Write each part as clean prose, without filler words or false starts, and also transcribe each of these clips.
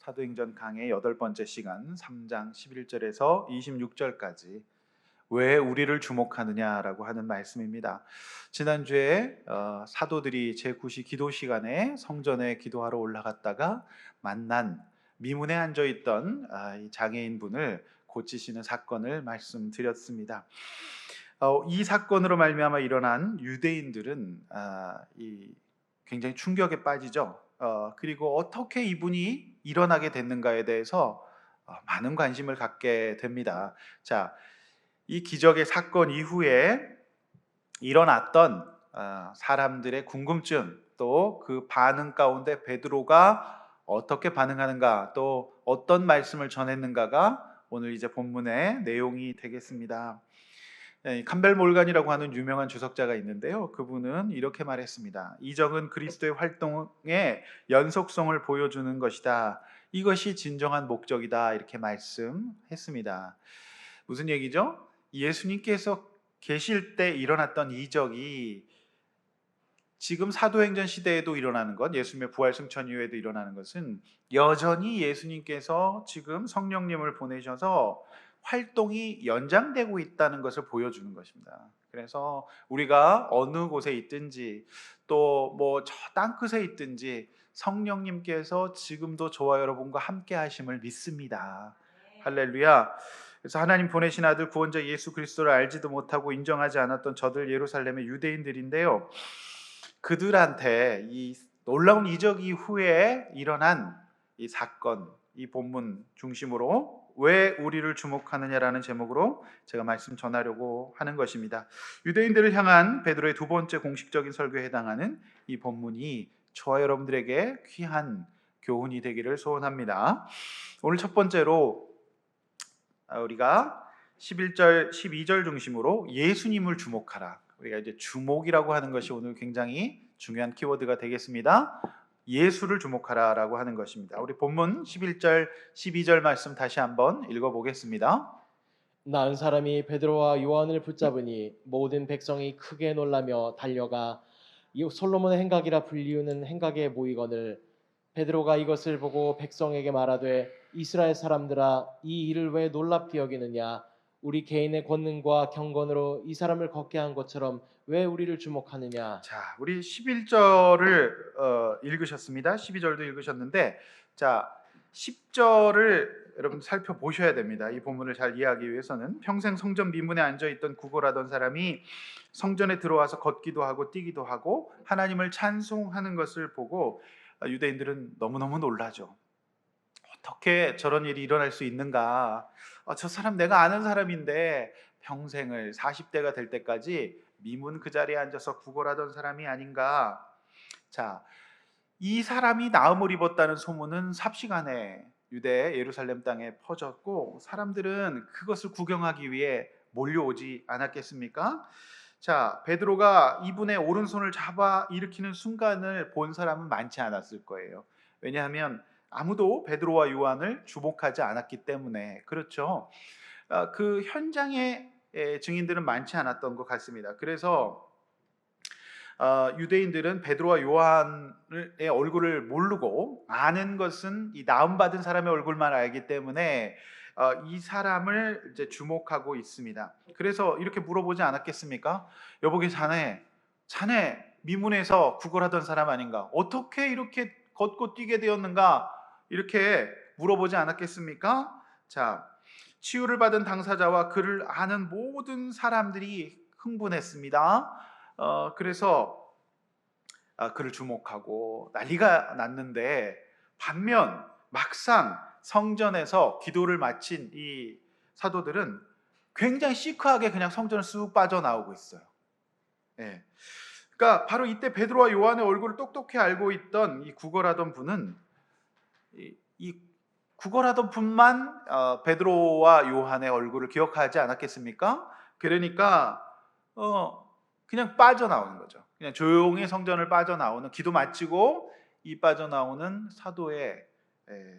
사도행전 강의 8번째 시간 3장 11절에서 26절까지 왜 우리를 주목하느냐라고 하는 말씀입니다. 지난주에 사도들이 제9시 기도 시간에 성전에 기도하러 올라갔다가 만난 미문에 앉아있던 이 장애인분을 고치시는 사건을 말씀드렸습니다. 이 사건으로 말미암아 일어난 유대인들은 굉장히 충격에 빠지죠. 그리고 어떻게 이분이 일어나게 됐는가에 대해서 많은 관심을 갖게 됩니다. 자, 이 기적의 사건 이후에 일어났던 사람들의 궁금증, 또 그 반응 가운데 베드로가 어떻게 반응하는가, 또 어떤 말씀을 전했는가가 오늘 이제 본문의 내용이 되겠습니다. 캄벨 몰간이라고 하는 유명한 주석자가 있는데요. 그분은 이렇게 말했습니다. 이적은 그리스도의 활동의 연속성을 보여주는 것이다. 이것이 진정한 목적이다. 이렇게 말씀했습니다. 무슨 얘기죠? 예수님께서 계실 때 일어났던 이적이 지금 사도행전 시대에도 일어나는 것, 예수님의 부활 승천 이후에도 일어나는 것은 여전히 예수님께서 지금 성령님을 보내셔서 활동이 연장되고 있다는 것을 보여주는 것입니다. 그래서 우리가 어느 곳에 있든지 또 뭐 저 땅끝에 있든지 성령님께서 지금도 저와 여러분과 함께 하심을 믿습니다. 할렐루야. 그래서 하나님 보내신 아들 구원자 예수 그리스도를 알지도 못하고 인정하지 않았던 저들 예루살렘의 유대인들인데요. 그들한테 이 놀라운 이적 이후에 일어난 이 사건, 이 본문 중심으로 왜 우리를 주목하느냐라는 제목으로 제가 말씀 전하려고 하는 것입니다. 유대인들을 향한 베드로의 두 번째 공식적인 설교에 해당하는 이 본문이 저와 여러분들에게 귀한 교훈이 되기를 소원합니다. 오늘 첫 번째로 우리가 11절, 12절 중심으로 예수님을 주목하라. 우리가 이제 주목이라고 하는 것이 오늘 굉장히 중요한 키워드가 되겠습니다. 예수를 주목하라라고 하는 것입니다. 우리 본문 11절, 12절 말씀 다시 한번 읽어보겠습니다. 나은 사람이 베드로와 요한을 붙잡으니 모든 백성이 크게 놀라며 달려가 이 솔로몬의 행각이라 불리우는 행각에 모이거늘 베드로가 이것을 보고 백성에게 말하되 이스라엘 사람들아 이 일을 왜 놀랍게 여기느냐 우리 개인의 권능과 경건으로 이 사람을 걷게 한 것처럼 왜 우리를 주목하느냐. 자, 우리 11절을 읽으셨습니다. 12절도 읽으셨는데, 자, 10절을 여러분 살펴보셔야 됩니다. 이 본문을 잘 이해하기 위해서는 평생 성전 미문에 앉아있던 구걸하던 사람이 성전에 들어와서 걷기도 하고 뛰기도 하고 하나님을 찬송하는 것을 보고 유대인들은 너무너무 놀라죠. 어떻게 저런 일이 일어날 수 있는가? 저 사람 내가 아는 사람인데 평생을 40대가 될 때까지 미문 그 자리에 앉아서 구걸하던 사람이 아닌가? 자, 이 사람이 나음을 입었다는 소문은 삽시간에 유대 예루살렘 땅에 퍼졌고 사람들은 그것을 구경하기 위해 몰려오지 않았겠습니까? 자, 베드로가 이분의 오른손을 잡아 일으키는 순간을 본 사람은 많지 않았을 거예요. 왜냐하면 아무도 베드로와 요한을 주목하지 않았기 때문에. 그렇죠. 그 현장의 증인들은 많지 않았던 것 같습니다. 그래서 유대인들은 베드로와 요한의 얼굴을 모르고 아는 것은 이 나음 받은 사람의 얼굴만 알기 때문에 이 사람을 이제 주목하고 있습니다. 그래서 이렇게 물어보지 않았겠습니까? 여보게 자네 미문에서 구걸하던 사람 아닌가? 어떻게 이렇게 걷고 뛰게 되었는가? 이렇게 물어보지 않았겠습니까? 자, 치유를 받은 당사자와 그를 아는 모든 사람들이 흥분했습니다. 그래서 그를 주목하고 난리가 났는데 반면 막상 성전에서 기도를 마친 이 사도들은 굉장히 시크하게 그냥 성전을 쑥 빠져나오고 있어요. 예. 그러니까 바로 이때 베드로와 요한의 얼굴을 똑똑히 알고 있던 이 구걸하던 분은 이 구걸하던 분만 베드로와 요한의 얼굴을 기억하지 않았겠습니까? 그러니까 그냥 빠져나오는 거죠. 그냥 조용히 성전을 빠져나오는, 기도 마치고 이 빠져나오는 사도의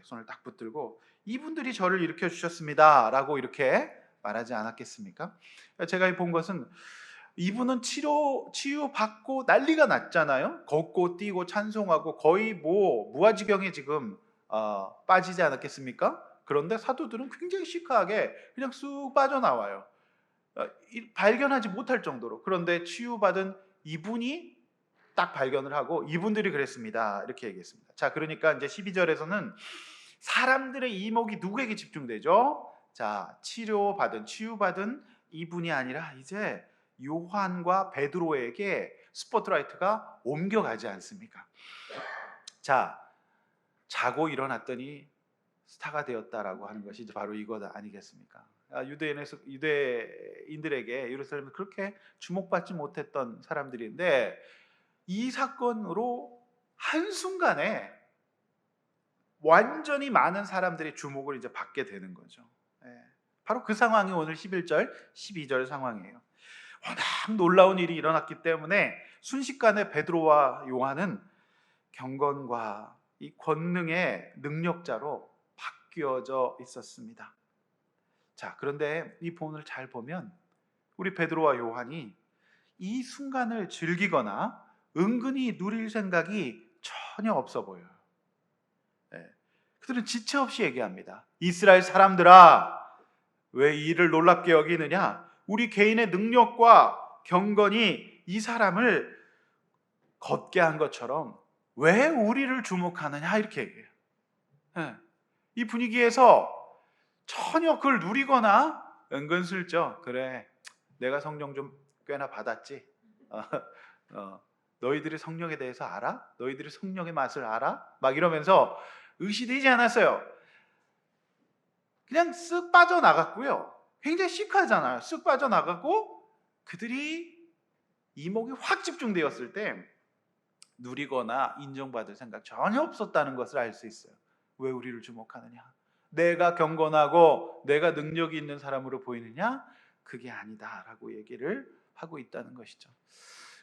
손을 딱 붙들고 이분들이 저를 일으켜 주셨습니다 라고 이렇게 말하지 않았겠습니까? 제가 본 것은 이분은 치유받고 난리가 났잖아요. 걷고 뛰고 찬송하고 거의 뭐 무아지경에 지금 빠지지 않았겠습니까? 그런데 사도들은 굉장히 시크하게 그냥 쑥 빠져나와요. 발견하지 못할 정도로. 그런데 치유받은 이분이 딱 발견을 하고 이분들이 그랬습니다. 이렇게 얘기했습니다. 자, 그러니까 이제 12절에서는 사람들의 이목이 누구에게 집중되죠? 자, 치유받은 이분이 아니라 이제 요한과 베드로에게 스포트라이트가 옮겨가지 않습니까? 자, 자고 일어났더니 스타가 되었다라고 하는 것이 이제 바로 이거 아니겠습니까? 유대인들에게 예루살렘은 그렇게 주목받지 못했던 사람들인데 이 사건으로 한순간에 완전히 많은 사람들의 주목을 이제 받게 되는 거죠. 바로 그 상황이 오늘 11절, 12절 상황이에요. 워낙 놀라운 일이 일어났기 때문에 순식간에 베드로와 요한은 경건과 이 권능의 능력자로 바뀌어져 있었습니다. 자, 그런데 이 본문을 잘 보면 우리 베드로와 요한이 이 순간을 즐기거나 은근히 누릴 생각이 전혀 없어 보여요. 그들은 지체 없이 얘기합니다. 이스라엘 사람들아, 왜 이 일을 놀랍게 여기느냐? 우리 개인의 능력과 경건이 이 사람을 걷게 한 것처럼 왜 우리를 주목하느냐? 이렇게 얘기해요. 이 분위기에서 전혀 그걸 누리거나 은근슬쩍 그래, 내가 성령 좀 꽤나 받았지. 너희들이 성령에 대해서 알아? 너희들이 성령의 맛을 알아? 막 이러면서 의시되지 않았어요. 그냥 쓱 빠져나갔고요. 굉장히 시크하잖아요. 쓱 빠져나갔고 그들이 이목이 확 집중되었을 때 누리거나 인정받을 생각 전혀 없었다는 것을 알 수 있어요. 왜 우리를 주목하느냐? 내가 경건하고 내가 능력이 있는 사람으로 보이느냐? 그게 아니다라고 얘기를 하고 있다는 것이죠.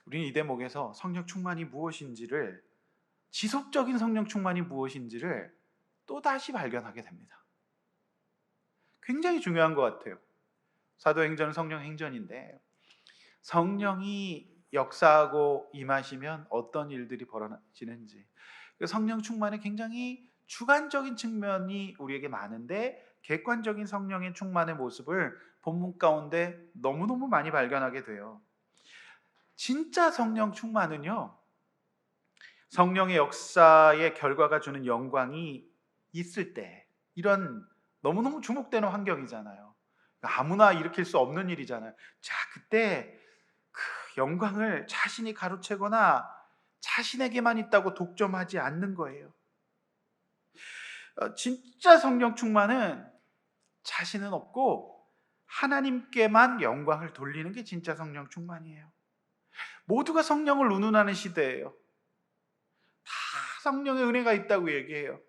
우리는 이 대목에서 성령 충만이 무엇인지를, 지속적인 성령 충만이 무엇인지를 또다시 발견하게 됩니다. 굉장히 중요한 것 같아요. 사도행전은 성령 행전인데 성령이 역사하고 임하시면 어떤 일들이 벌어지는지, 성령 충만의 굉장히 주관적인 측면이 우리에게 많은데 객관적인 성령의 충만의 모습을 본문 가운데 너무너무 많이 발견하게 돼요. 진짜 성령 충만은요, 성령의 역사의 결과가 주는 영광이 있을 때, 이런 너무너무 주목되는 환경이잖아요. 아무나 일으킬 수 없는 일이잖아요. 자, 그때 그 영광을 자신이 가로채거나 자신에게만 있다고 독점하지 않는 거예요. 진짜 성령 충만은 자신은 없고 하나님께만 영광을 돌리는 게 진짜 성령 충만이에요. 모두가 성령을 운운하는 시대예요. 다 성령의 은혜가 있다고 얘기해요.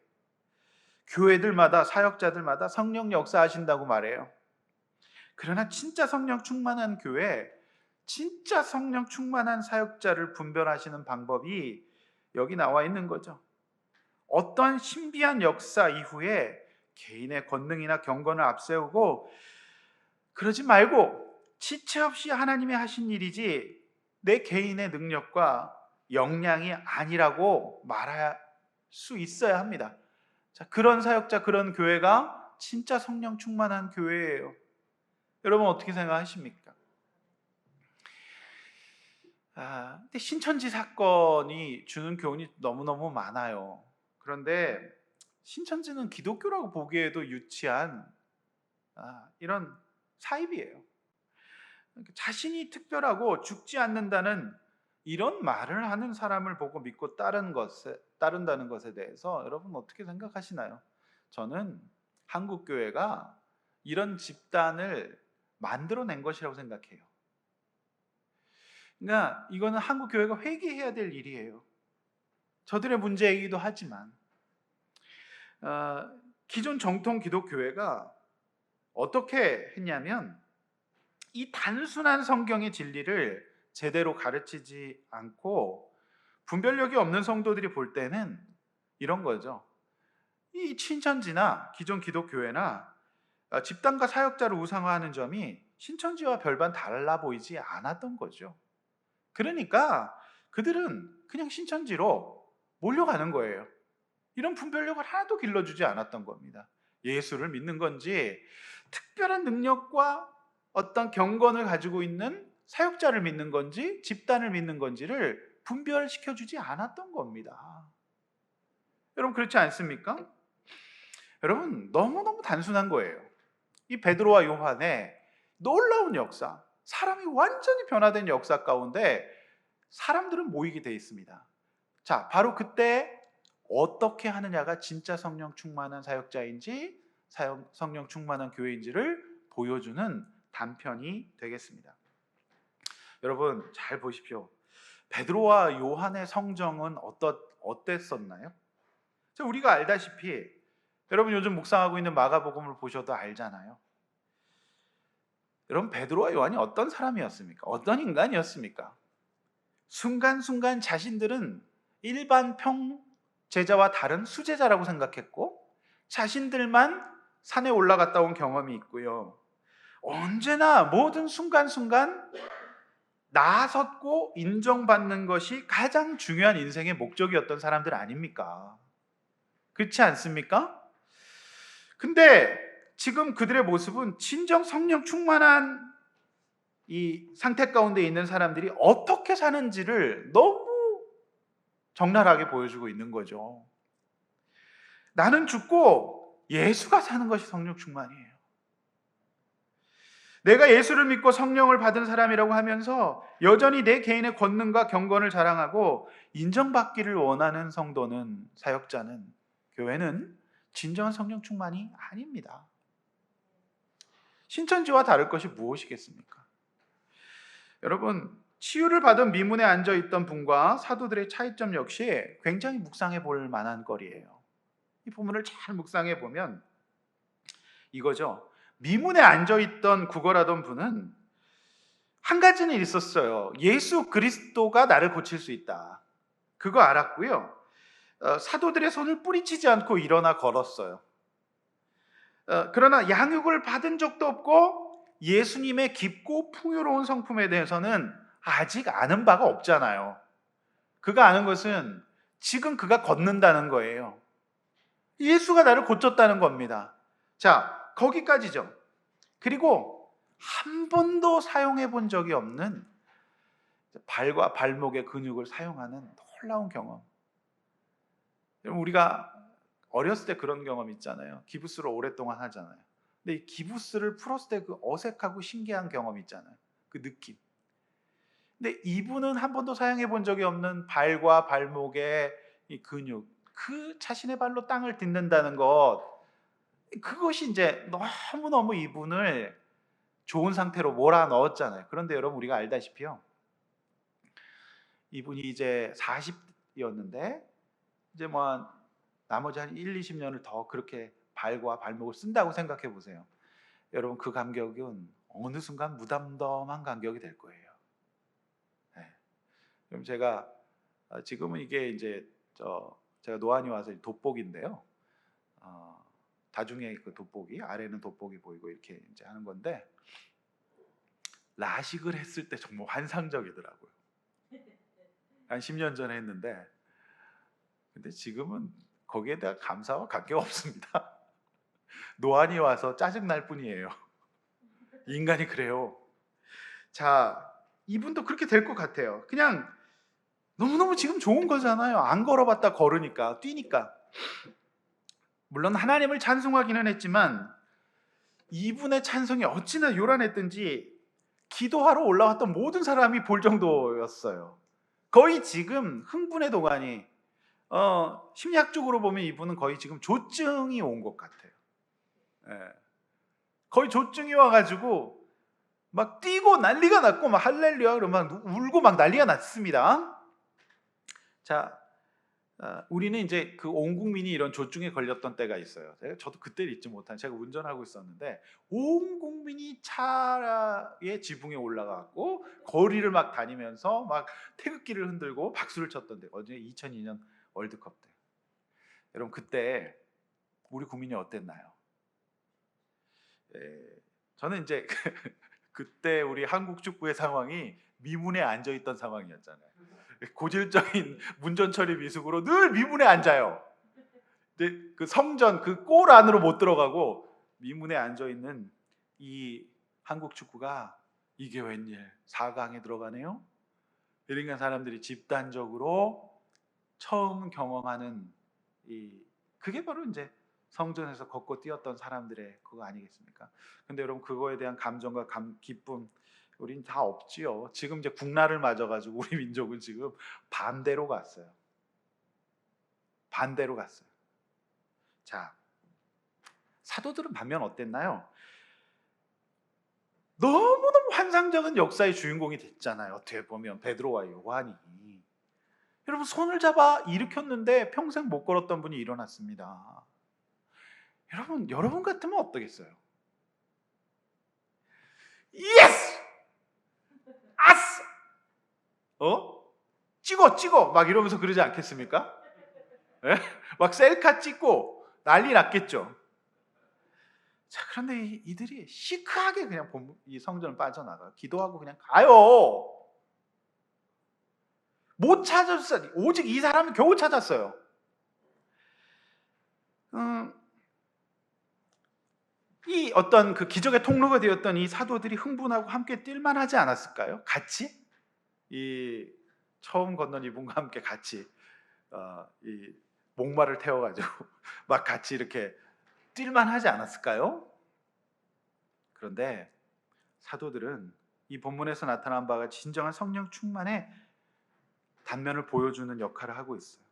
교회들마다, 사역자들마다 성령 역사하신다고 말해요. 그러나 진짜 성령 충만한 교회, 진짜 성령 충만한 사역자를 분별하시는 방법이 여기 나와 있는 거죠. 어떤 신비한 역사 이후에 개인의 권능이나 경건을 앞세우고 그러지 말고 지체 없이 하나님이 하신 일이지 내 개인의 능력과 역량이 아니라고 말할 수 있어야 합니다. 자, 그런 사역자, 그런 교회가 진짜 성령 충만한 교회예요. 여러분 어떻게 생각하십니까? 근데 신천지 사건이 주는 교훈이 너무너무 많아요. 그런데 신천지는 기독교라고 보기에도 유치한 이런 사입이에요. 자신이 특별하고 죽지 않는다는 이런 말을 하는 사람을 보고 믿고 따른다는 것에 대해서 여러분 어떻게 생각하시나요? 저는 한국 교회가 이런 집단을 만들어낸 것이라고 생각해요. 그러니까 이거는 한국 교회가 회개해야 될 일이에요. 저들의 문제이기도 하지만 기존 정통 기독교회가 어떻게 했냐면 이 단순한 성경의 진리를 제대로 가르치지 않고 분별력이 없는 성도들이 볼 때는 이런 거죠. 이 신천지나 기존 기독교회나 집단과 사역자를 우상화하는 점이 신천지와 별반 달라 보이지 않았던 거죠. 그러니까 그들은 그냥 신천지로 몰려가는 거예요. 이런 분별력을 하나도 길러주지 않았던 겁니다. 예수를 믿는 건지 특별한 능력과 어떤 경건을 가지고 있는 사역자를 믿는 건지 집단을 믿는 건지를 분별시켜주지 않았던 겁니다. 여러분 그렇지 않습니까? 여러분 너무너무 단순한 거예요. 이 베드로와 요한의 놀라운 역사, 사람이 완전히 변화된 역사 가운데 사람들은 모이게 돼 있습니다. 자, 바로 그때 어떻게 하느냐가 진짜 성령 충만한 사역자인지 성령 충만한 교회인지를 보여주는 단편이 되겠습니다. 여러분 잘 보십시오. 베드로와 요한의 성정은 어땠었나요? 우리가 알다시피 여러분 요즘 묵상하고 있는 마가복음을 보셔도 알잖아요. 여러분 베드로와 요한이 어떤 사람이었습니까? 어떤 인간이었습니까? 순간순간 자신들은 일반 제자와 다른 수제자라고 생각했고 자신들만 산에 올라갔다 온 경험이 있고요. 언제나 모든 순간순간 나섰고 인정받는 것이 가장 중요한 인생의 목적이었던 사람들 아닙니까? 그렇지 않습니까? 근데 지금 그들의 모습은 진정 성령 충만한 이 상태 가운데 있는 사람들이 어떻게 사는지를 너무 적나라하게 보여주고 있는 거죠. 나는 죽고 예수가 사는 것이 성령 충만이에요. 내가 예수를 믿고 성령을 받은 사람이라고 하면서 여전히 내 개인의 권능과 경건을 자랑하고 인정받기를 원하는 성도는, 사역자는, 교회는 진정한 성령 충만이 아닙니다. 신천지와 다를 것이 무엇이겠습니까? 여러분, 치유를 받은 미문에 앉아있던 분과 사도들의 차이점 역시 굉장히 묵상해 볼 만한 거리예요. 이 본문을 잘 묵상해 보면 이거죠. 미문에 앉아있던 구걸하던 분은 한 가지는 있었어요. 예수 그리스도가 나를 고칠 수 있다. 그거 알았고요. 사도들의 손을 뿌리치지 않고 일어나 걸었어요. 그러나 양육을 받은 적도 없고 예수님의 깊고 풍요로운 성품에 대해서는 아직 아는 바가 없잖아요. 그가 아는 것은 지금 그가 걷는다는 거예요. 예수가 나를 고쳤다는 겁니다. 자, 거기까지죠. 그리고 한 번도 사용해 본 적이 없는 발과 발목의 근육을 사용하는 놀라운 경험. 우리가 어렸을 때 그런 경험 있잖아요. 기부스를 오랫동안 하잖아요. 근데 이 기부스를 풀었을 때 그 어색하고 신기한 경험 있잖아요. 그 느낌. 근데 이분은 한 번도 사용해 본 적이 없는 발과 발목의 이 근육, 그 자신의 발로 땅을 딛는다는 것, 그것이 이제 너무너무 이분을 좋은 상태로 몰아넣었잖아요. 그런데 여러분 우리가 알다시피요, 이분이 이제 40이었는데 이제 뭐 나머지 한 1, 20년을 더 그렇게 발과 발목을 쓴다고 생각해 보세요. 여러분 그 간격은 어느 순간 무덤덤한 간격이 될 거예요. 네. 그럼 제가 지금은 이게 이제 제가 노안이 와서 돋보기인데요. 다중에 그 돋보기, 아래는 돋보기 보이고 이렇게 이제 하는 건데, 라식을 했을 때 정말 환상적이더라고요. 한 10년 전에 했는데, 근데 지금은 거기에 대한 감사와 관계가 없습니다. 노안이 와서 짜증 날 뿐이에요. 인간이 그래요. 자, 이분도 그렇게 될 것 같아요. 그냥 너무너무 지금 좋은 거잖아요. 안 걸어봤다 걸으니까, 뛰니까. 물론 하나님을 찬송하기는 했지만 이분의 찬송이 어찌나 요란했든지 기도하러 올라왔던 모든 사람이 볼 정도였어요. 거의 지금 흥분의 도가니, 심리학적으로 보면 이분은 거의 지금 조증이 온 것 같아요. 예. 거의 조증이 와가지고 막 뛰고 난리가 났고 막 할렐루야 그러면 막 울고 막 난리가 났습니다. 자, 우리는 이제 그 온 국민이 이런 조증에 걸렸던 때가 있어요. 저도 그때를 잊지 못한, 제가 운전하고 있었는데 온 국민이 차에 지붕에 올라가고 거리를 막 다니면서 막 태극기를 흔들고 박수를 쳤던 데, 어제 2002년 월드컵 때. 여러분 그때 우리 국민이 어땠나요? 저는 이제 그때 우리 한국 축구의 상황이 미문에 앉아 있던 상황이었잖아요. 고질적인 문전 처리 미숙으로 늘 미문에 앉아요. 근데 그 성전 그 골 안으로 못 들어가고 미문에 앉아 있는 이 한국 축구가 이게 웬일 4강에 들어가네요. 그러니까 사람들이 집단적으로 처음 경험하는 이 그게 바로 이제 성전에서 걷고 뛰었던 사람들의 그거 아니겠습니까? 근데 여러분 그거에 대한 감정과 기쁨 우린 다 없지요. 지금 이제 국나를 맞아가지고 우리 민족은 지금 반대로 갔어요. 반대로 갔어요. 자, 사도들은 반면 어땠나요? 너무너무 환상적인 역사의 주인공이 됐잖아요. 어떻게 보면 베드로와 요한이 여러분 손을 잡아 일으켰는데 평생 못 걸었던 분이 일어났습니다. 여러분 같으면 어떠겠어요? 예스! 아싸! 찍어 막 이러면서 그러지 않겠습니까? 예? 막 셀카 찍고 난리 났겠죠. 자, 그런데 이들이 시크하게 그냥 이 성전을 빠져나가 기도하고 그냥 가요. 못 찾았어요. 오직 이 사람은 겨우 찾았어요. 이 어떤 그 기적의 통로가 되었던 이 사도들이 흥분하고 함께 뛸만 하지 않았을까요? 같이 이 처음 건넌 이분과 함께 같이 이 목마를 태워가지고 막 같이 이렇게 뛸만 하지 않았을까요? 그런데 사도들은 이 본문에서 나타난 바가 진정한 성령 충만의 단면을 보여주는 역할을 하고 있어요.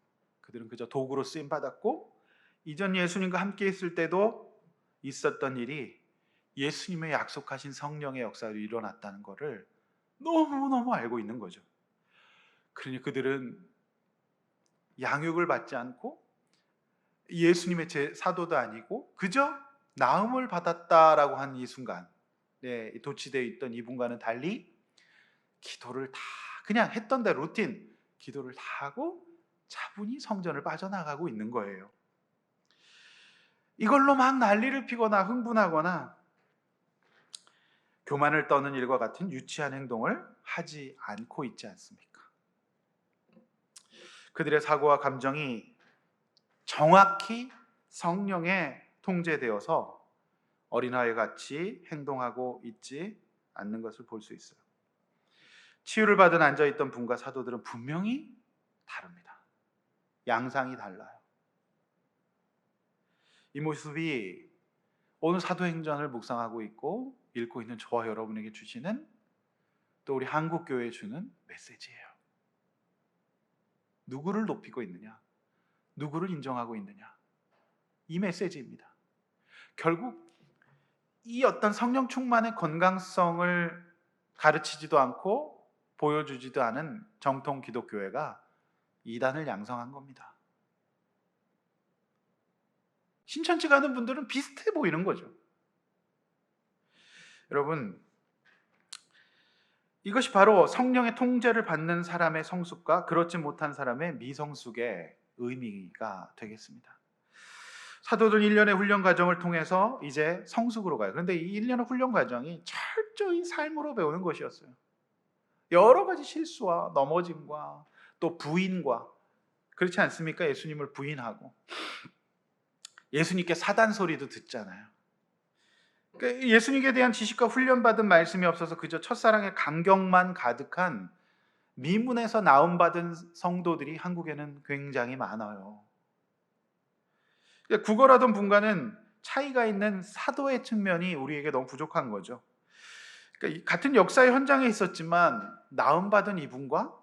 그들은 그저 도구로 쓰임 받았고 이전 예수님과 함께 있을 때도 있었던 일이 예수님의 약속하신 성령의 역사로 일어났다는 것을 너무너무 알고 있는 거죠. 그러니 그들은 양육을 받지 않고 예수님의 사도도 아니고 그저 나음을 받았다라고 한 이 순간 도취되어 있던 이분과는 달리 기도를 다 그냥 했던 대로 루틴 기도를 다 하고 차분히 성전을 빠져나가고 있는 거예요. 이걸로 막 난리를 피거나 흥분하거나 교만을 떠는 일과 같은 유치한 행동을 하지 않고 있지 않습니까? 그들의 사고와 감정이 정확히 성령에 통제되어서 어린아이 같이 행동하고 있지 않는 것을 볼 수 있어요. 치유를 받은 앉아있던 분과 사도들은 분명히 다릅니다. 양상이 달라요. 이 모습이 오늘 사도행전을 묵상하고 있고 읽고 있는 저와 여러분에게 주시는 또 우리 한국교회에 주는 메시지예요. 누구를 높이고 있느냐? 누구를 인정하고 있느냐? 이 메시지입니다. 결국 이 어떤 성령 충만의 건강성을 가르치지도 않고 보여주지도 않은 정통 기독교회가 이단을 양성한 겁니다. 신천지 가는 분들은 비슷해 보이는 거죠. 여러분, 이것이 바로 성령의 통제를 받는 사람의 성숙과 그렇지 못한 사람의 미성숙의 의미가 되겠습니다. 사도들 1년의 훈련 과정을 통해서 이제 성숙으로 가요. 그런데 이 1년의 훈련 과정이 철저히 삶으로 배우는 것이었어요. 여러 가지 실수와 넘어짐과 또 부인과 그렇지 않습니까? 예수님을 부인하고 예수님께 사단 소리도 듣잖아요. 그러니까 예수님에 대한 지식과 훈련받은 말씀이 없어서 그저 첫사랑의 감격만 가득한 미문에서 나음받은 성도들이 한국에는 굉장히 많아요. 구걸하던 분과는 차이가 있는 사도의 측면이 우리에게 너무 부족한 거죠. 그러니까 같은 역사의 현장에 있었지만 나음받은 이분과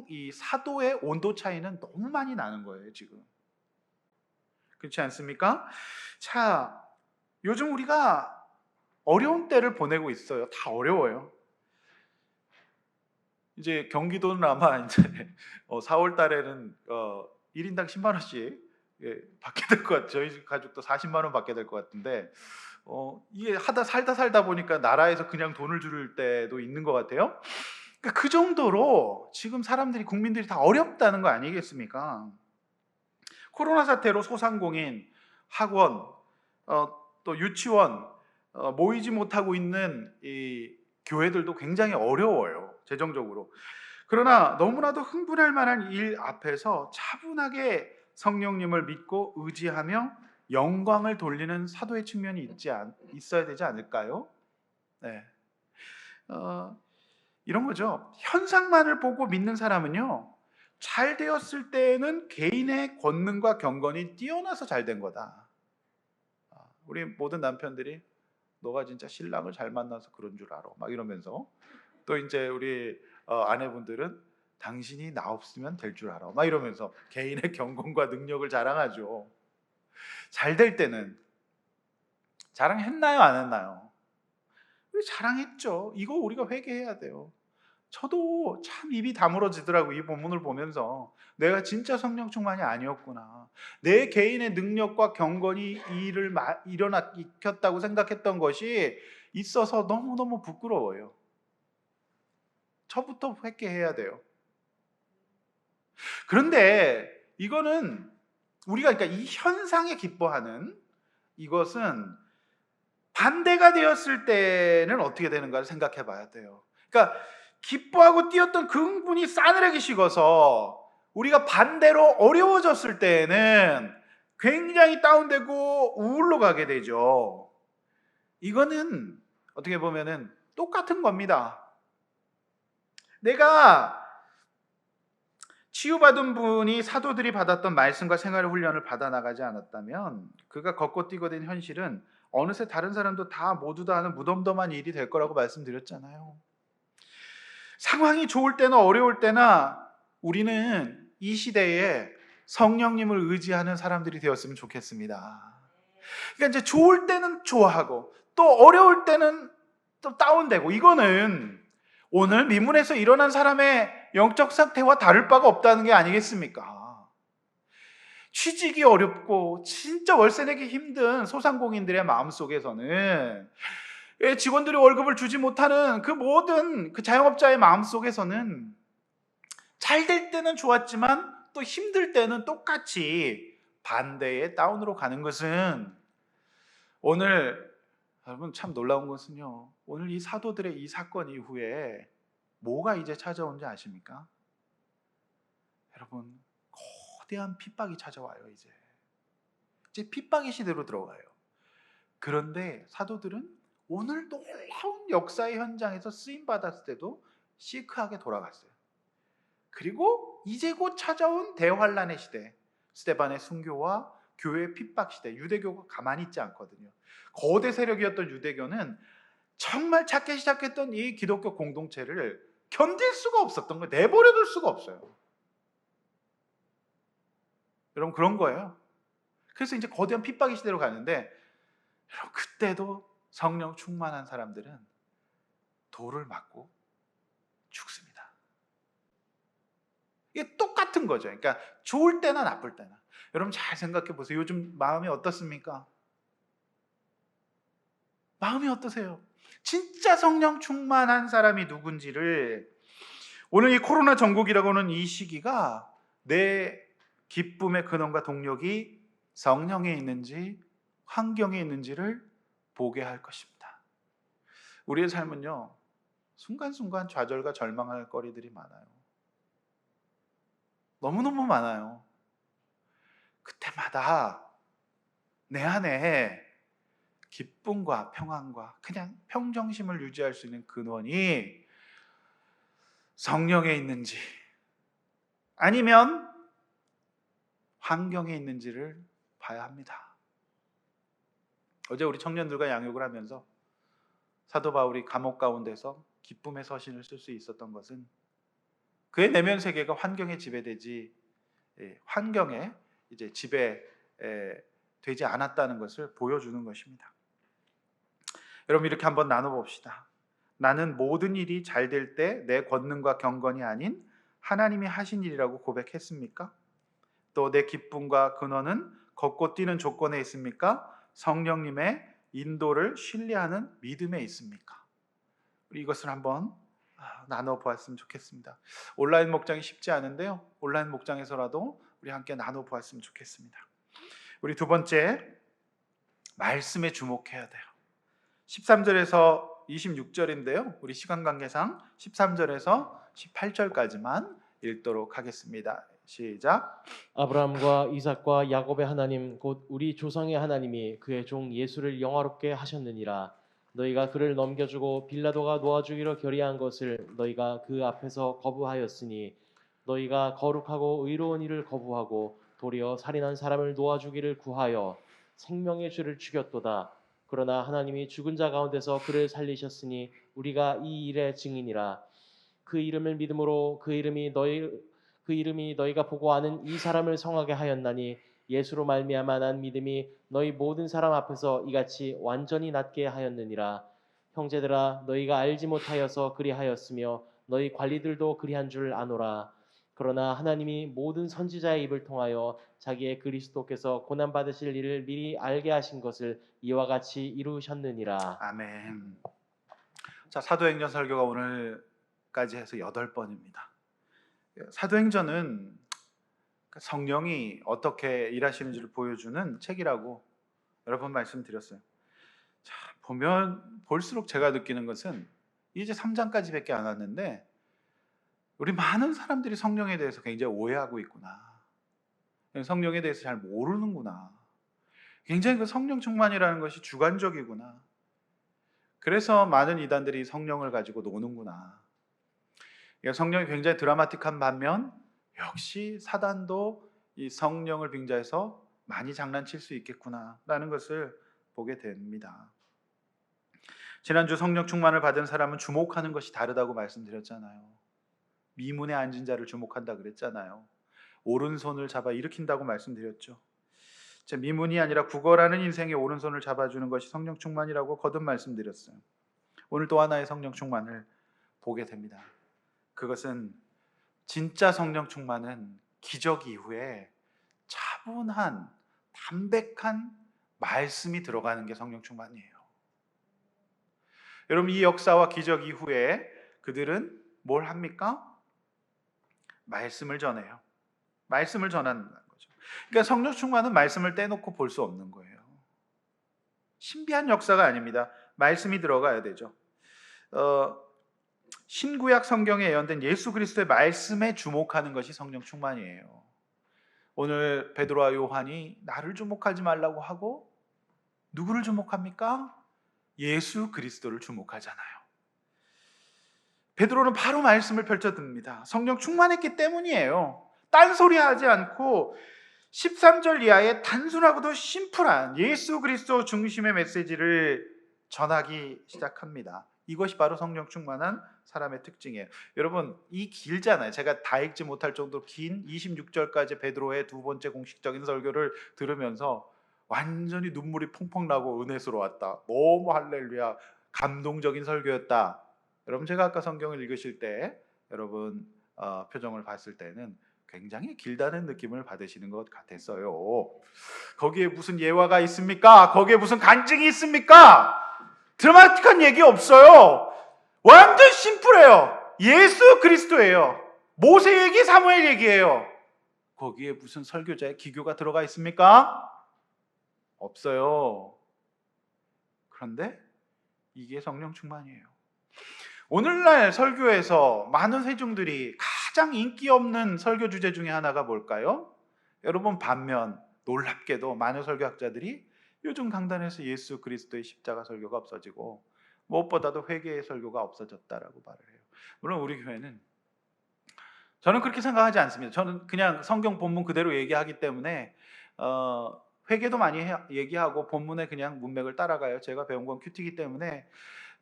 이 사도의 온도 차이는 너무 많이 나는 거예요, 지금. 그렇지 않습니까? 자, 요즘 우리가 어려운 때를 보내고 있어요. 다 어려워요. 이제 경기도는 아마 이제 4월 달에는 1인당 10만 원씩 받게 될 것 같아요. 저희 가족도 40만 원 받게 될 것 같은데 이게 살다 보니까 나라에서 그냥 돈을 줄 때도 있는 것 같아요. 그러니까 그 정도로 지금 국민들이 다 어렵다는 거 아니겠습니까? 코로나 사태로 소상공인, 학원, 또 유치원 모이지 못하고 있는 이 교회들도 굉장히 어려워요, 재정적으로. 그러나 너무나도 흥분할 만한 일 앞에서 차분하게 성령님을 믿고 의지하며 영광을 돌리는 사도의 측면이 있어야 되지 않을까요? 네. 이런 거죠. 현상만을 보고 믿는 사람은요, 잘 되었을 때는 개인의 권능과 경건이 뛰어나서 잘 된 거다. 우리 모든 남편들이 너가 진짜 신랑을 잘 만나서 그런 줄 알아, 막 이러면서, 또 이제 우리 아내분들은 당신이 나 없으면 될 줄 알아, 막 이러면서 개인의 경건과 능력을 자랑하죠. 잘 될 때는 자랑했나요, 안 했나요? 우리 자랑했죠. 이거 우리가 회개해야 돼요. 저도 참 입이 다물어지더라고요. 이 본문을 보면서 내가 진짜 성령 충만이 아니었구나. 내 개인의 능력과 경건이 이 일을 일으켰다고 생각했던 것이 있어서 너무너무 부끄러워요. 저부터 회개해야 돼요. 그런데 이거는 우리가 그러니까 이 현상에 기뻐하는 이것은 반대가 되었을 때는 어떻게 되는가를 생각해 봐야 돼요. 그러니까 기뻐하고 뛰었던 그 흥분이 싸늘하게 식어서 우리가 반대로 어려워졌을 때에는 굉장히 다운되고 우울로 가게 되죠. 이거는 어떻게 보면은 똑같은 겁니다. 내가 치유받은 분이 사도들이 받았던 말씀과 생활 훈련을 받아 나가지 않았다면 그가 걷고 뛰고 된 현실은 어느새 다른 사람도 다 모두 다 하는 무덤덤한 일이 될 거라고 말씀드렸잖아요. 상황이 좋을 때나 어려울 때나 우리는 이 시대에 성령님을 의지하는 사람들이 되었으면 좋겠습니다. 그러니까 이제 좋을 때는 좋아하고 또 어려울 때는 또 다운되고, 이거는 오늘 미문에서 일어난 사람의 영적 상태와 다를 바가 없다는 게 아니겠습니까? 취직이 어렵고 진짜 월세 내기 힘든 소상공인들의 마음속에서는, 직원들이 월급을 주지 못하는 그 모든 그 자영업자의 마음속에서는 잘 될 때는 좋았지만 또 힘들 때는 똑같이 반대의 다운으로 가는 것은, 오늘 여러분 참 놀라운 것은요, 오늘 이 사도들의 이 사건 이후에 뭐가 이제 찾아온지 아십니까? 여러분, 거대한 핍박이 찾아와요. 이제 핍박의 시대로 들어가요. 그런데 사도들은 오늘 놀라운 역사의 현장에서 쓰임 받았을 때도 시크하게 돌아갔어요. 그리고 이제 곧 찾아온 대환란의 시대, 스데반의 순교와 교회의 핍박 시대, 유대교가 가만히 있지 않거든요. 거대 세력이었던 유대교는 정말 작게 시작했던 이 기독교 공동체를 견딜 수가 없었던 거예요. 내버려둘 수가 없어요. 여러분, 그런 거예요. 그래서 이제 거대한 핍박의 시대로 가는데, 여러분, 그때도 성령 충만한 사람들은 돌을 맞고 죽습니다. 이게 똑같은 거죠. 그러니까 좋을 때나 나쁠 때나. 여러분 잘 생각해 보세요. 요즘 마음이 어떻습니까? 마음이 어떠세요? 진짜 성령 충만한 사람이 누군지를, 오늘 이 코로나 전국이라고 하는 이 시기가 내 기쁨의 근원과 동력이 성령에 있는지 환경에 있는지를 보게 할 것입니다. 우리의 삶은요, 순간순간 좌절과 절망할 거리들이 많아요. 너무너무 많아요. 그때마다 내 안에 기쁨과 평안과 그냥 평정심을 유지할 수 있는 근원이 성령에 있는지 아니면 환경에 있는지를 봐야 합니다. 어제 우리 청년들과 양육을 하면서 사도 바울이 감옥 가운데서 기쁨의 서신을 쓸 수 있었던 것은 그의 내면 세계가 환경에 지배되지, 환경에 이제 지배되지 않았다는 것을 보여주는 것입니다. 여러분, 이렇게 한번 나눠봅시다. 나는 모든 일이 잘 될 때 내 권능과 경건이 아닌 하나님이 하신 일이라고 고백했습니까? 또 내 기쁨과 근원은 걷고 뛰는 조건에 있습니까? 성령님의 인도를 신뢰하는 믿음에 있습니까? 우리 이것을 한번 나눠보았으면 좋겠습니다. 온라인 목장이 쉽지 않은데요, 온라인 목장에서라도 우리 함께 나눠보았으면 좋겠습니다. 우리 두 번째, 말씀에 주목해야 돼요. 13절에서 26절인데요, 우리 시간 관계상 13절에서 18절까지만 읽도록 하겠습니다. 시작. 아브라함과 이삭과 야곱의 하나님 곧 우리 조상의 하나님이 그의 종 예수를 영화롭게 하셨느니라. 너희가 그를 넘겨주고 빌라도가 놓아주기로 결의한 것을 너희가 그 앞에서 거부하였으니 너희가 거룩하고 의로운 일을 거부하고 도리어 살인한 사람을 놓아주기를 구하여 생명의 죄를 죽였도다. 그러나 하나님이 죽은 자 가운데서 그를 살리셨으니 우리가 이 일의 증인이라. 그 이름을 믿음으로 그 이름이 너희가 보고 아는 이 사람을 성하게 하였나니 예수로 말미암아 난 믿음이 너희 모든 사람 앞에서 이같이 완전히 낫게 하였느니라. 형제들아 너희가 알지 못하여서 그리하였으며 너희 관리들도 그리한 줄 아노라. 그러나 하나님이 모든 선지자의 입을 통하여 자기의 그리스도께서 고난 받으실 일을 미리 알게 하신 것을 이와 같이 이루셨느니라. 아멘. 자, 사도행전 설교가 오늘까지 해서 8번입니다. 사도행전은 성령이 어떻게 일하시는지를 보여주는 책이라고 여러 번 말씀드렸어요. 자, 보면 볼수록 제가 느끼는 것은 이제 3장까지밖에 안 왔는데 우리 많은 사람들이 성령에 대해서 굉장히 오해하고 있구나. 성령에 대해서 잘 모르는구나. 굉장히 그 성령 충만이라는 것이 주관적이구나. 그래서 많은 이단들이 성령을 가지고 노는구나. 성령이 굉장히 드라마틱한 반면 역시 사단도 이 성령을 빙자해서 많이 장난칠 수 있겠구나라는 것을 보게 됩니다. 지난주 성령 충만을 받은 사람은 주목하는 것이 다르다고 말씀드렸잖아요. 미문에 앉은 자를 주목한다 그랬잖아요. 오른손을 잡아 일으킨다고 말씀드렸죠. 미문이 아니라 구걸하는 인생의 오른손을 잡아주는 것이 성령 충만이라고 거듭 말씀드렸어요. 오늘 또 하나의 성령 충만을 보게 됩니다. 그것은 진짜 성령 충만은 기적 이후에 차분한 담백한 말씀이 들어가는 게 성령 충만이에요. 여러분, 이 역사와 기적 이후에 그들은 뭘 합니까? 말씀을 전해요. 말씀을 전하는 거죠. 그러니까 성령 충만은 말씀을 떼놓고 볼 수 없는 거예요. 신비한 역사가 아닙니다. 말씀이 들어가야 되죠. 신구약 성경에 예언된 예수 그리스도의 말씀에 주목하는 것이 성령 충만이에요. 오늘 베드로와 요한이 나를 주목하지 말라고 하고 누구를 주목합니까? 예수 그리스도를 주목하잖아요. 베드로는 바로 말씀을 펼쳐듭니다. 성령 충만했기 때문이에요. 딴소리 하지 않고 13절 이하의 단순하고도 심플한 예수 그리스도 중심의 메시지를 전하기 시작합니다. 이것이 바로 성령 충만한 사람의 특징이에요. 여러분, 이 길잖아요. 제가 다 읽지 못할 정도로 긴 26절까지 베드로의 두 번째 공식적인 설교를 들으면서 완전히 눈물이 펑펑 나고 은혜스러웠다. 너무 할렐루야, 감동적인 설교였다. 여러분, 제가 아까 성경을 읽으실 때 여러분 표정을 봤을 때는 굉장히 길다는 느낌을 받으시는 것 같았어요. 거기에 무슨 예화가 있습니까? 거기에 무슨 간증이 있습니까? 드라마틱한 얘기 없어요. 완전 심플해요. 예수 그리스도예요. 모세 얘기, 사무엘 얘기예요. 거기에 무슨 설교자의 기교가 들어가 있습니까? 없어요. 그런데 이게 성령 충만이에요. 오늘날 설교에서 많은 회중들이 가장 인기 없는 설교 주제 중에 하나가 뭘까요? 여러분, 반면 놀랍게도 많은 설교학자들이 요즘 강단에서 예수 그리스도의 십자가 설교가 없어지고 무엇보다도 회개의 설교가 없어졌다라고 말을 해요. 물론 우리 교회는, 저는 그렇게 생각하지 않습니다. 저는 그냥 성경 본문 그대로 얘기하기 때문에 회개도 많이 얘기하고 본문에 그냥 문맥을 따라가요. 제가 배운 건 큐티이기 때문에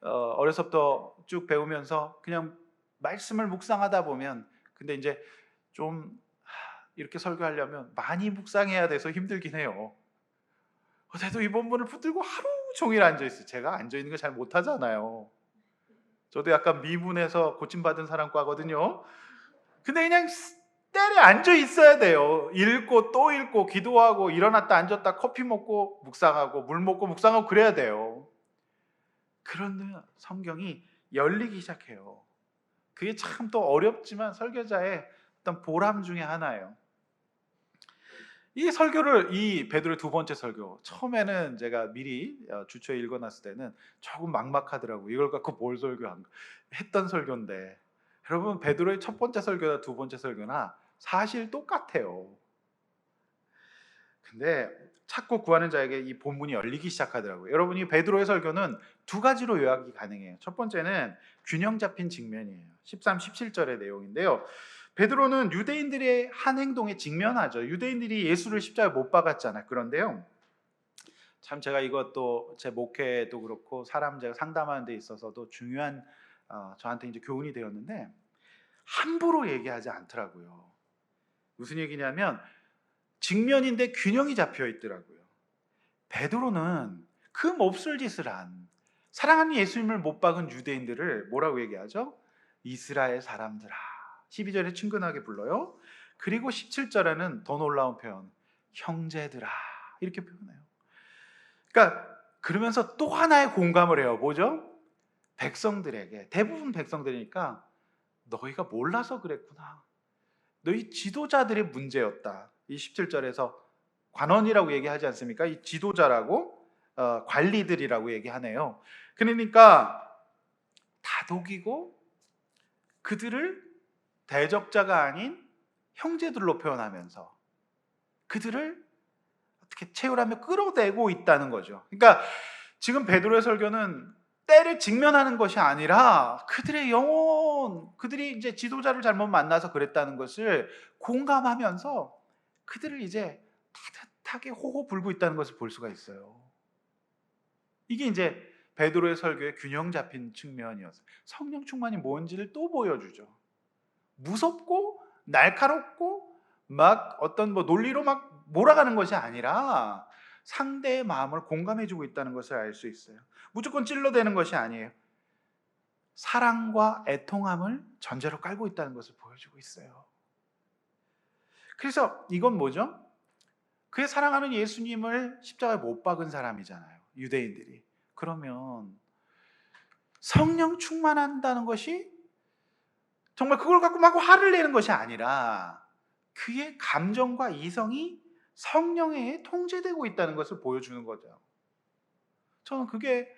어려서부터 쭉 배우면서 그냥 말씀을 묵상하다 보면, 근데 이제 좀 이렇게 설교하려면 많이 묵상해야 돼서 힘들긴 해요. 저도 이 본문을 붙들고 하루 종일 앉아있어요. 제가 앉아있는 걸 잘 못하잖아요. 저도 약간 미문에서 고침받은 사람과거든요. 근데 그냥 때려 앉아있어야 돼요. 읽고 또 읽고 기도하고 일어났다 앉았다 커피 먹고 묵상하고 물 먹고 묵상하고 그래야 돼요. 그런데 성경이 열리기 시작해요. 그게 참 또 어렵지만 설교자의 어떤 보람 중에 하나예요. 이 설교를, 이 베드로의 두 번째 설교, 처음에는 제가 미리 주초에 읽어놨을 때는 조금 막막하더라고요. 이걸 갖고 뭘 설교한 했던 설교인데, 여러분, 베드로의 첫 번째 설교나 두 번째 설교나 사실 똑같아요. 근데 찾고 구하는 자에게 이 본문이 열리기 시작하더라고요. 여러분이 베드로의 설교는 두 가지로 요약이 가능해요. 첫 번째는 균형 잡힌 직면이에요. 13, 17절의 내용인데요. 베드로는 유대인들의 한 행동에 직면하죠. 유대인들이 예수를 십자가에 못 박았잖아요. 그런데요, 참 제가 이것도 제 목회도 그렇고 사람 제가 상담하는 데 있어서도 중요한 저한테 이제 교훈이 되었는데, 함부로 얘기하지 않더라고요. 무슨 얘기냐면 직면인데 균형이 잡혀 있더라고요. 베드로는 그 몹쓸 짓을 한 사랑하는 예수님을 못 박은 유대인들을 뭐라고 얘기하죠? 이스라엘 사람들아. 12절에 친근하게 불러요. 그리고 17절에는 더 놀라운 표현, 형제들아, 이렇게 표현해요. 그러니까 그러면서 또 하나의 공감을 해요. 뭐죠? 백성들에게, 대부분 백성들이니까 너희가 몰라서 그랬구나. 너희 지도자들의 문제였다. 이 17절에서 관원이라고 얘기하지 않습니까? 이 지도자라고 관리들이라고 얘기하네요. 그러니까 다독이고 그들을 대적자가 아닌 형제들로 표현하면서 그들을 어떻게 채우라며 끌어내고 있다는 거죠. 그러니까 지금 베드로의 설교는 때를 직면하는 것이 아니라 그들의 영혼, 그들이 이제 지도자를 잘못 만나서 그랬다는 것을 공감하면서 그들을 이제 따뜻하게 호호 불고 있다는 것을 볼 수가 있어요. 이게 이제 베드로의 설교의 균형 잡힌 측면이었어요. 성령 충만이 뭔지를 또 보여주죠. 무섭고 날카롭고 막 어떤 뭐 논리로 막 몰아가는 것이 아니라 상대의 마음을 공감해주고 있다는 것을 알 수 있어요. 무조건 찔러대는 것이 아니에요. 사랑과 애통함을 전제로 깔고 있다는 것을 보여주고 있어요. 그래서 이건 뭐죠? 그의 사랑하는 예수님을 십자가에 못 박은 사람이잖아요, 유대인들이. 그러면 성령 충만한다는 것이 정말 그걸 갖고 막 화를 내는 것이 아니라 그의 감정과 이성이 성령에 통제되고 있다는 것을 보여주는 거죠. 저는 그게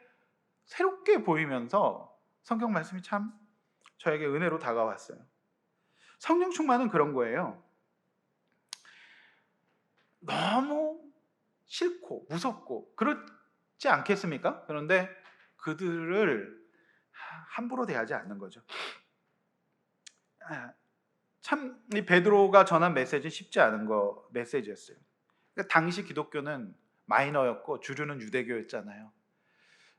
새롭게 보이면서 성경 말씀이 참 저에게 은혜로 다가왔어요. 성령 충만은 그런 거예요. 너무 싫고 무섭고 그렇지 않겠습니까? 그런데 그들을 함부로 대하지 않는 거죠. 참 이 베드로가 전한 메시지는 쉽지 않은 메시지였어요. 그러니까 당시 기독교는 마이너였고 주류는 유대교였잖아요.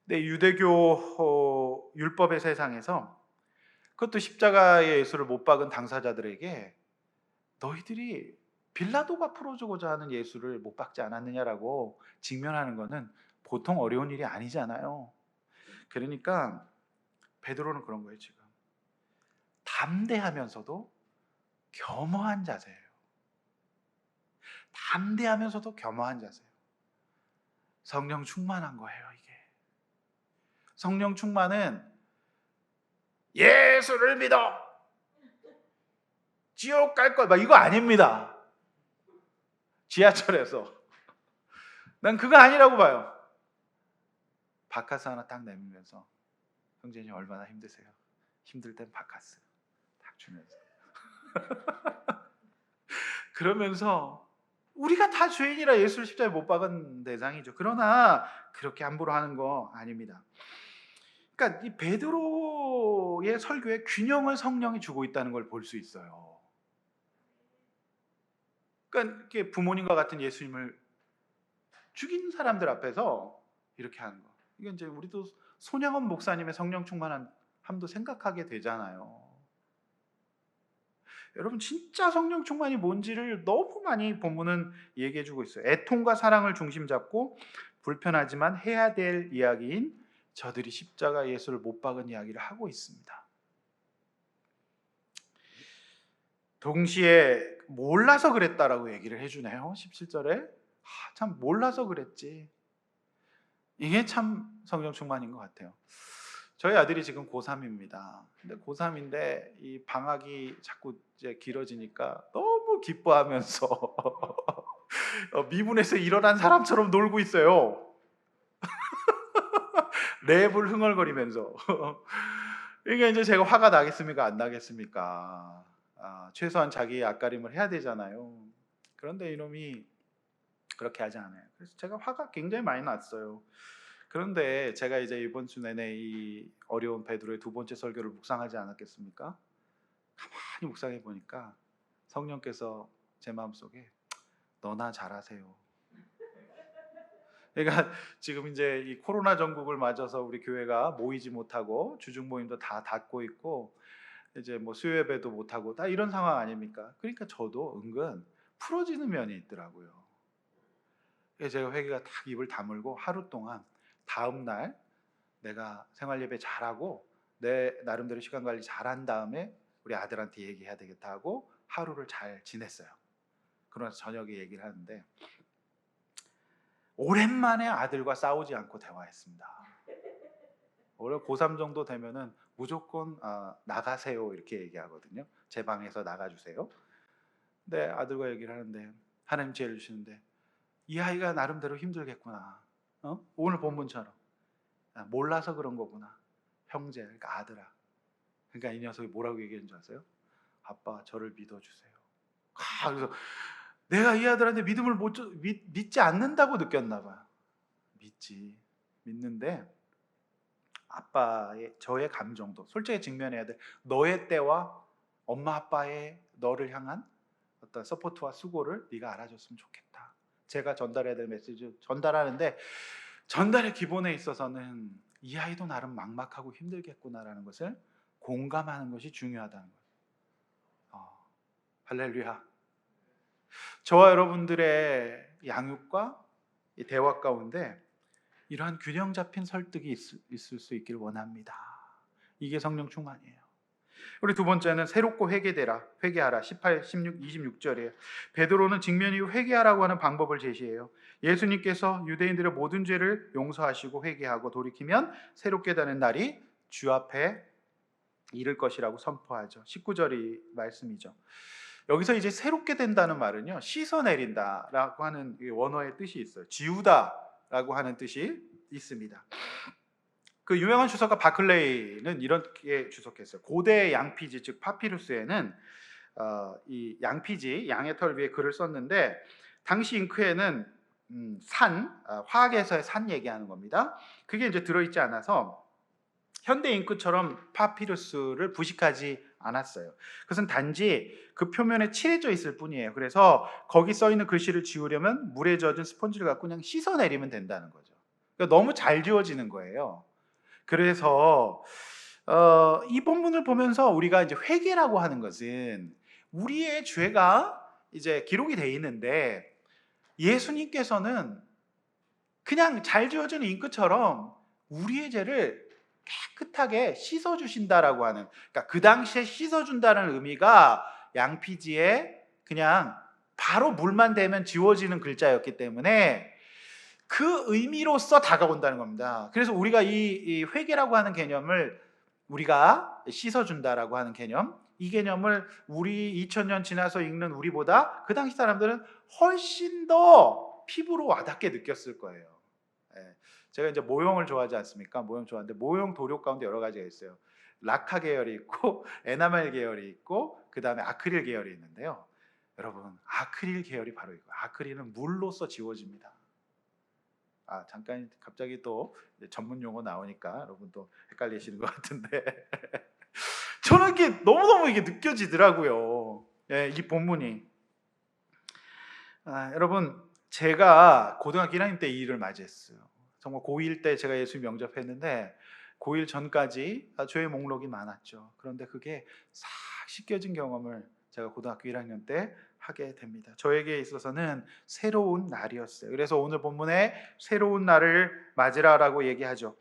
근데 유대교 율법의 세상에서 그것도 십자가의 예수를 못 박은 당사자들에게 너희들이 빌라도가 풀어주고자 하는 예수를 못 박지 않았느냐라고 직면하는 것은 보통 어려운 일이 아니잖아요. 그러니까 베드로는 그런 거예요. 지금 담대하면서도 겸허한 자세예요. 담대하면서도 겸허한 자세예요. 성령 충만한 거예요, 이게. 성령 충만은 예수를 믿어, 지옥 갈 거, 막 이거 아닙니다. 지하철에서 난 그거 아니라고 봐요. 바카스 하나 딱 내밀면서 형제님 얼마나 힘드세요? 힘들 땐 바카스 딱 주면서 그러면서 우리가 다 죄인이라 예수를 십자가에 못 박은 대상이죠. 그러나 그렇게 함부로 하는 거 아닙니다. 그러니까 이 베드로의 설교에 균형을 성령이 주고 있다는 걸 볼 수 있어요. 그러니까 이렇게 부모님과 같은 예수님을 죽인 사람들 앞에서 이렇게 하는 거. 이건 이제 우리도 손양원 목사님의 성령 충만함도 생각하게 되잖아요. 여러분 진짜 성령 충만이 뭔지를 너무 많이 본문은 얘기해주고 있어요. 애통과 사랑을 중심 잡고 불편하지만 해야 될 이야기인 저들이 십자가 예수를 못 박은 이야기를 하고 있습니다. 동시에 몰라서 그랬다라고 얘기를 해주네요. 17절에 참 몰라서 그랬지. 이게 참 성령 충만인 것 같아요. 저희 아들이 지금 고3입니다. 근데 고3인데 이 방학이 자꾸 이제 길어지니까 너무 기뻐하면서 미문에서 일어난 사람처럼 놀고 있어요. 랩을 흥얼거리면서. 이게 이제 제가 화가 나겠습니까? 안 나겠습니까? 최소한 자기의 앞가림을 해야 되잖아요. 그런데 이놈이 그렇게 하지 않아요. 그래서 제가 화가 굉장히 많이 났어요. 그런데 제가 이제 이번 주 내내 이 어려운 베드로의 두 번째 설교를 묵상하지 않았겠습니까? 가만히 묵상해 보니까 성령께서 제 마음속에 너나 잘하세요. 그러니까 지금 이제 이 코로나 전국을 맞아서 우리 교회가 모이지 못하고 주중 모임도 다 닫고 있고 이제 뭐 수요 예배도 못 하고 다 이런 상황 아닙니까? 그러니까 저도 은근 풀어지는 면이 있더라고요. 그래서 제가 회개가 딱 입을 다물고 하루 동안 다음 날 내가 생활 예배 잘하고 내 나름대로 시간 관리 잘한 다음에 우리 아들한테 얘기해야 되겠다 하고 하루를 잘 지냈어요. 그러면서 저녁에 얘기를 하는데 오랜만에 아들과 싸우지 않고 대화했습니다. 원래 고3 정도 되면은 무조건 나가세요 이렇게 얘기하거든요. 제 방에서 나가주세요. 근데 아들과 얘기를 하는데 하나님 지혜를 주시는데 이 아이가 나름대로 힘들겠구나. 오늘 본문처럼 몰라서 그런 거구나. 형제, 그러니까 아들아. 그러니까 이 녀석이 뭐라고 얘기하는 줄 아세요? 아빠 저를 믿어주세요. 그래서 내가 이 아들한테 믿음을 믿지 않는다고 느꼈나 봐요. 믿는데 아빠의 저의 감정도 솔직히 직면해야 돼. 너의 때와 엄마 아빠의 너를 향한 어떤 서포트와 수고를 네가 알아줬으면 좋겠다. 제가 전달해야 될 메시지 전달하는데 전달의 기본에 있어서는 이 아이도 나름 막막하고 힘들겠구나라는 것을 공감하는 것이 중요하다는 거예요. 할렐루야. 저와 여러분들의 양육과 이 대화 가운데 이러한 균형 잡힌 설득이 있을 수 있기를 원합니다. 이게 성령 충만이에요. 우리 두 번째는 새롭고 회개하라 18, 16, 26절이에요. 베드로는 직면 이후 회개하라고 하는 방법을 제시해요. 예수님께서 유대인들의 모든 죄를 용서하시고 회개하고 돌이키면 새롭게 되는 날이 주 앞에 이를 것이라고 선포하죠. 19절이 말씀이죠. 여기서 이제 새롭게 된다는 말은요, 씻어내린다라고 하는 원어의 뜻이 있어요. 지우다라고 하는 뜻이 있습니다. 그 유명한 주석가 바클레이는 이렇게 주석했어요. 고대 양피지 즉 파피루스에는 이 양피지 양의 털 위에 글을 썼는데 당시 잉크에는 화학에서의 산 얘기하는 겁니다. 그게 이제 들어있지 않아서 현대 잉크처럼 파피루스를 부식하지 않았어요. 그것은 단지 그 표면에 칠해져 있을 뿐이에요. 그래서 거기 써 있는 글씨를 지우려면 물에 젖은 스펀지를 갖고 그냥 씻어내리면 된다는 거죠. 그러니까 너무 잘 지워지는 거예요. 그래서 이 본문을 보면서 우리가 이제 회개라고 하는 것은 우리의 죄가 이제 기록이 돼 있는데 예수님께서는 그냥 잘 지워진 잉크처럼 우리의 죄를 깨끗하게 씻어주신다라고 하는, 그러니까 그 당시에 씻어준다는 의미가 양피지에 그냥 바로 물만 대면 지워지는 글자였기 때문에 그 의미로서 다가온다는 겁니다. 그래서 우리가 이 회개라고 하는 개념을 우리가 씻어준다라고 하는 개념, 이 개념을 우리 2000년 지나서 읽는 우리보다 그 당시 사람들은 훨씬 더 피부로 와닿게 느꼈을 거예요. 제가 이제 모형을 좋아하지 않습니까? 모형 좋아하는데 모형 도료 가운데 여러 가지가 있어요. 락카 계열이 있고 에나멜 계열이 있고 그 다음에 아크릴 계열이 있는데요. 여러분 아크릴 계열이 바로 이거. 아크릴은 물로써 지워집니다. 잠깐 갑자기 또 전문 용어 나오니까 여러분 또 헷갈리시는 것 같은데 저는 이게 너무너무 이게 느껴지더라고요. 이 본문이. 여러분 제가 고등학교 1학년 때 이 일을 맞이했어요. 정말 고1 때 제가 예수 영접했는데 고1 전까지 죄의 목록이 많았죠. 그런데 그게 싹 씻겨진 경험을 제가 고등학교 1학년 때 하게 됩니다. 저에게 있어서는 새로운 날이었어요. 그래서 오늘 본문에 새로운 날을 맞으라라고 얘기하죠.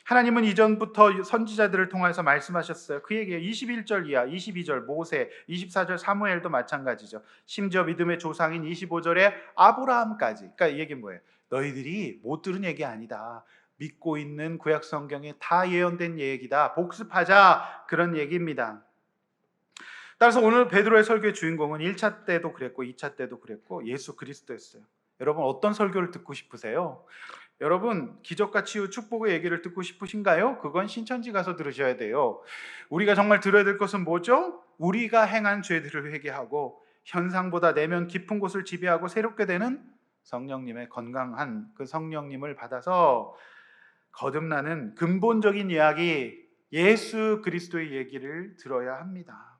하나님은 이전부터 선지자들을 통해서 말씀하셨어요. 그 얘기예요. 21절 이하, 22절 모세, 24절 사무엘도 마찬가지죠. 심지어 믿음의 조상인 25절에 아브라함까지. 그러니까 이 얘기는 뭐예요? 너희들이 못 들은 얘기 아니다. 믿고 있는 구약 성경에 다 예언된 얘기다. 복습하자. 그런 얘기입니다. 따라서 오늘 베드로의 설교의 주인공은 1차 때도 그랬고 2차 때도 그랬고 예수 그리스도였어요. 여러분 어떤 설교를 듣고 싶으세요? 여러분, 기적과 치유, 축복의 얘기를 듣고 싶으신가요? 그건 신천지 가서 들으셔야 돼요. 우리가 정말 들어야 될 것은 뭐죠? 우리가 행한 죄들을 회개하고 현상보다 내면 깊은 곳을 지배하고 새롭게 되는 성령님의 건강한 그 성령님을 받아서 거듭나는 근본적인 이야기, 예수 그리스도의 얘기를 들어야 합니다.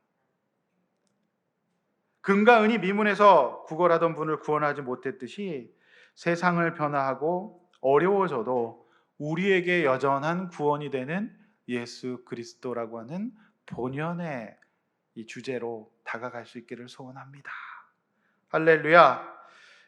금과 은이 미문에서 구걸하던 분을 구원하지 못했듯이 세상을 변화하고 어려워져도 우리에게 여전한 구원이 되는 예수 그리스도라고 하는 본연의 이 주제로 다가갈 수 있기를 소원합니다. 할렐루야.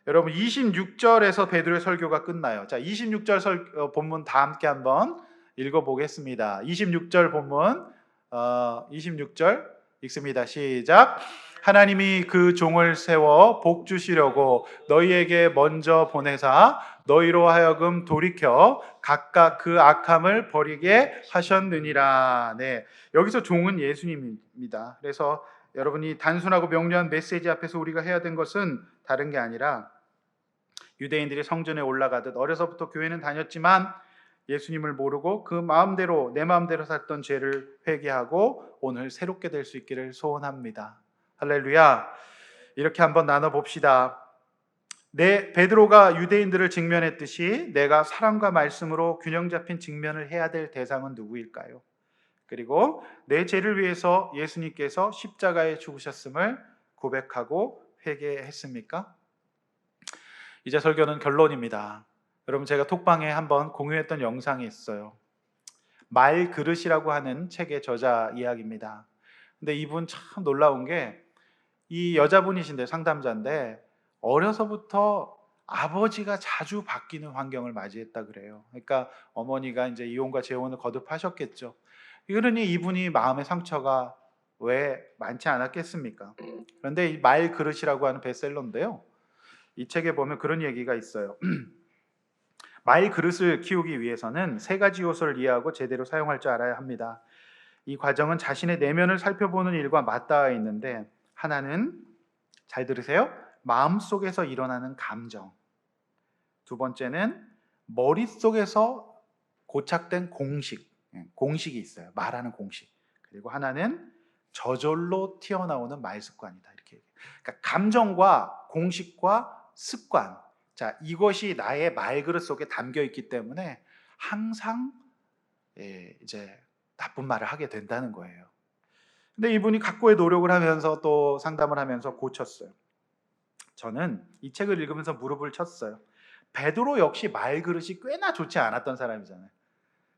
여러분, 26절에서 베드로의 설교가 끝나요. 자, 26절 본문 다 함께 한번 읽어보겠습니다. 26절 본문 26절 읽습니다. 시작. 하나님이 그 종을 세워 복 주시려고 너희에게 먼저 보내사 너희로 하여금 돌이켜 각각 그 악함을 버리게 하셨느니라. 네, 여기서 종은 예수님입니다. 그래서 여러분이 단순하고 명료한 메시지 앞에서 우리가 해야 된 것은 다른 게 아니라 유대인들이 성전에 올라가듯 어려서부터 교회는 다녔지만 예수님을 모르고 그 마음대로 내 마음대로 살던 죄를 회개하고 오늘 새롭게 될 수 있기를 소원합니다. 할렐루야. 이렇게 한번 나눠봅시다. 베드로가 유대인들을 직면했듯이 내가 사랑과 말씀으로 균형 잡힌 직면을 해야 될 대상은 누구일까요? 그리고 내 죄를 위해서 예수님께서 십자가에 죽으셨음을 고백하고 회개했습니까? 이제 설교는 결론입니다. 여러분, 제가 톡방에 한번 공유했던 영상이 있어요. 말그릇이라고 하는 책의 저자 이야기입니다. 근데 이분 참 놀라운 게 이 여자분이신데 상담자인데 어려서부터 아버지가 자주 바뀌는 환경을 맞이했다 그래요. 그러니까 어머니가 이제 이혼과 재혼을 거듭하셨겠죠. 그러니 이분이 마음의 상처가 왜 많지 않았겠습니까? 그런데 이 말그릇이라고 하는 베스트셀러인데요. 이 책에 보면 그런 얘기가 있어요. 말 그릇을 키우기 위해서는 세 가지 요소를 이해하고 제대로 사용할 줄 알아야 합니다. 이 과정은 자신의 내면을 살펴보는 일과 맞닿아 있는데 하나는, 잘 들으세요, 마음속에서 일어나는 감정. 두 번째는 머릿속에서 고착된 공식이 있어요. 말하는 공식. 그리고 하나는 저절로 튀어나오는 말 습관이다. 이렇게. 그러니까 감정과 공식과 습관. 자, 이것이 나의 말그릇 속에 담겨 있기 때문에 항상 이제 나쁜 말을 하게 된다는 거예요. 근데 이분이 각고의 노력을 하면서 또 상담을 하면서 고쳤어요. 저는 이 책을 읽으면서 무릎을 쳤어요. 베드로 역시 말그릇이 꽤나 좋지 않았던 사람이잖아요.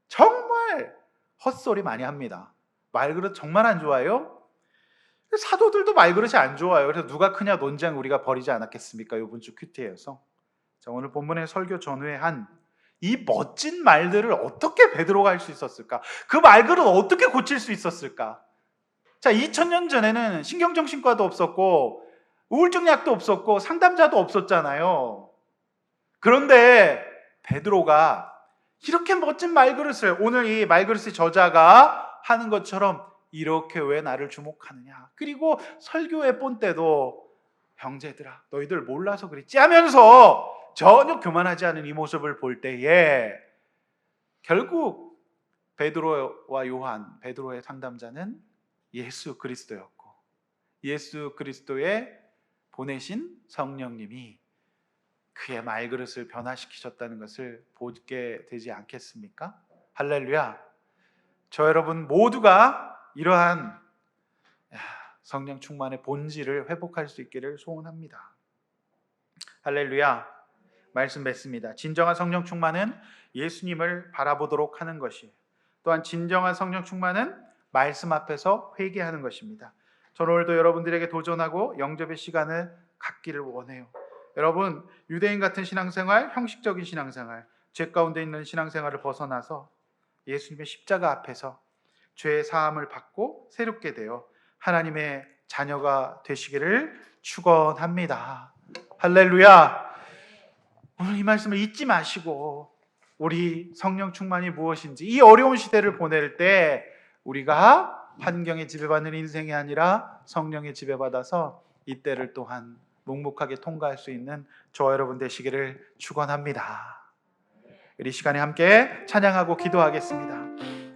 정말 헛소리 많이 합니다. 말그릇 정말 안 좋아요? 사도들도 말그릇이 안 좋아요. 그래서 누가 크냐 논쟁 우리가 벌이지 않았겠습니까? 이번 주 큐티에서. 자, 오늘 본문의 설교 전후에 한 이 멋진 말들을 어떻게 베드로가 할 수 있었을까? 그 말그릇 어떻게 고칠 수 있었을까? 자, 2000년 전에는 신경정신과도 없었고 우울증 약도 없었고 상담자도 없었잖아요. 그런데 베드로가 이렇게 멋진 말그릇을, 오늘 이 말그릇의 저자가 하는 것처럼 이렇게 왜 나를 주목하느냐, 그리고 설교의 본때도 형제들아 너희들 몰라서 그랬지 하면서 전혀 교만하지 않은 이 모습을 볼 때에 결국 베드로와 요한, 베드로의 상담자는 예수 그리스도였고 예수 그리스도의 보내신 성령님이 그의 말그릇을 변화시키셨다는 것을 보게 되지 않겠습니까? 할렐루야. 저 여러분 모두가 이러한 성령 충만의 본질을 회복할 수 있기를 소원합니다. 할렐루야. 말씀 맺습니다. 진정한 성령 충만은 예수님을 바라보도록 하는 것이에요. 또한 진정한 성령 충만은 말씀 앞에서 회개하는 것입니다. 저는 오늘도 여러분들에게 도전하고 영접의 시간을 갖기를 원해요. 여러분, 유대인 같은 신앙생활, 형식적인 신앙생활, 죄 가운데 있는 신앙생활을 벗어나서 예수님의 십자가 앞에서 죄의 사함을 받고 새롭게 되어 하나님의 자녀가 되시기를 축원합니다. 할렐루야. 오늘 이 말씀을 잊지 마시고 우리 성령 충만이 무엇인지, 이 어려운 시대를 보낼 때 우리가 환경에 지배받는 인생이 아니라 성령에 지배받아서 이 때를 또한 묵묵하게 통과할 수 있는 저와 여러분 되시기를 축원합니다. 우리 시간에 함께 찬양하고 기도하겠습니다.